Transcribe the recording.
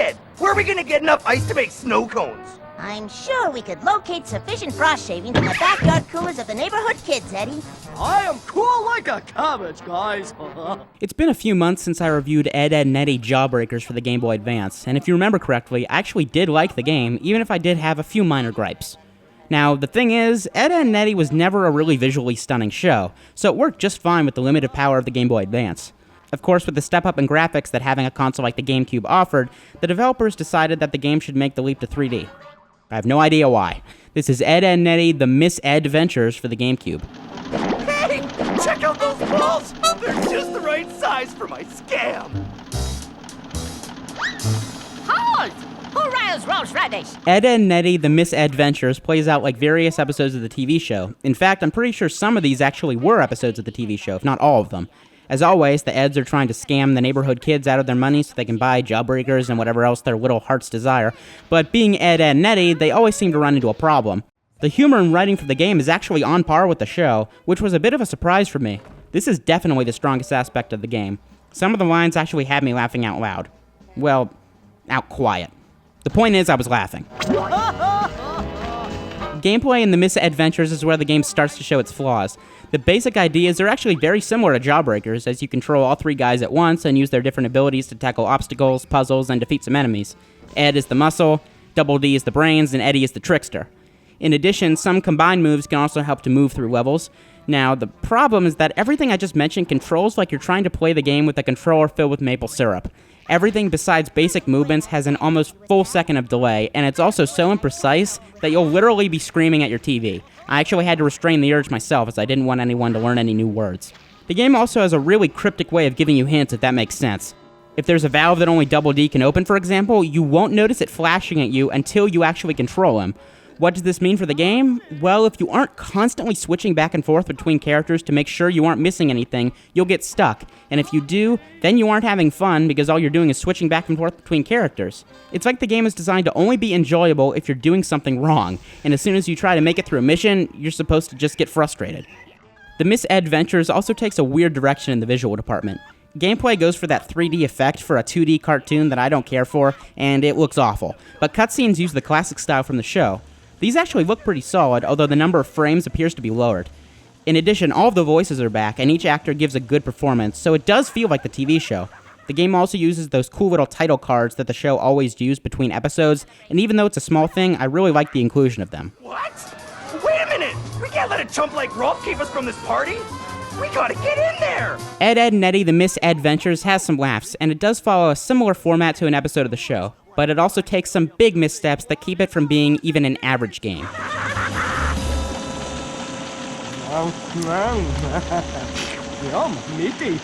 kid! Where are we gonna get enough ice to make snow cones? I'm sure we could locate sufficient frost shavings in the backyard coolers of the neighborhood kids, Eddy. I am cool like a cabbage, guys. It's been a few months since I reviewed Ed, Edd and Eddy Jawbreakers for the Game Boy Advance, and if you remember correctly, I actually did like the game, even if I did have a few minor gripes. Now, the thing is, Ed, Edd and Eddy was never a really visually stunning show, so it worked just fine with the limited power of the Game Boy Advance. Of course, with the step up in graphics that having a console like the GameCube offered, the developers decided that the game should make the leap to 3D. I have no idea why. This is Ed, Edd and Eddy, the Mis-Edventures for the GameCube. Hey! Check out those balls! They're just the right size for my scam! Halt! Who rails roast radish? Ed, Edd and Eddy, the Mis-Edventures plays out like various episodes of the TV show. In fact, I'm pretty sure some of these actually were episodes of the TV show, if not all of them. As always, the Eds are trying to scam the neighborhood kids out of their money so they can buy Jawbreakers and whatever else their little hearts desire. But being Ed, Edd and Eddy, they always seem to run into a problem. The humor and writing for the game is actually on par with the show, which was a bit of a surprise for me. This is definitely the strongest aspect of the game. Some of the lines actually had me laughing out loud. Well, out quiet. The point is, I was laughing. Gameplay in the Mis-Edventures is where the game starts to show its flaws. The basic ideas are actually very similar to Jawbreakers, as you control all three guys at once and use their different abilities to tackle obstacles, puzzles, and defeat some enemies. Ed is the muscle, Double D is the brains, and Eddy is the trickster. In addition, some combined moves can also help to move through levels. Now, the problem is that everything I just mentioned controls like you're trying to play the game with a controller filled with maple syrup. Everything besides basic movements has an almost full second of delay, and it's also so imprecise that you'll literally be screaming at your TV. I actually had to restrain the urge myself as I didn't want anyone to learn any new words. The game also has a really cryptic way of giving you hints, if that makes sense. If there's a valve that only Double D can open, for example, you won't notice it flashing at you until you actually control him. What does this mean for the game? Well, if you aren't constantly switching back and forth between characters to make sure you aren't missing anything, you'll get stuck. And if you do, then you aren't having fun because all you're doing is switching back and forth between characters. It's like the game is designed to only be enjoyable if you're doing something wrong, and as soon as you try to make it through a mission, you're supposed to just get frustrated. The Mis-Edventures also takes a weird direction in the visual department. Gameplay goes for that 3D effect for a 2D cartoon that I don't care for, and it looks awful. But cutscenes use the classic style from the show. These actually look pretty solid, although the number of frames appears to be lowered. In addition, all of the voices are back, and each actor gives a good performance, so it does feel like the TV show. The game also uses those cool little title cards that the show always used between episodes, and even though it's a small thing, I really like the inclusion of them. What? Wait a minute! We can't let a chump like Rolf keep us from this party! We gotta get in there! Ed, Edd and Eddy, the Mis-Edventures has some laughs, and it does follow a similar format to an episode of the show, but it also takes some big missteps that keep it from being even an average game. Yum, meaty.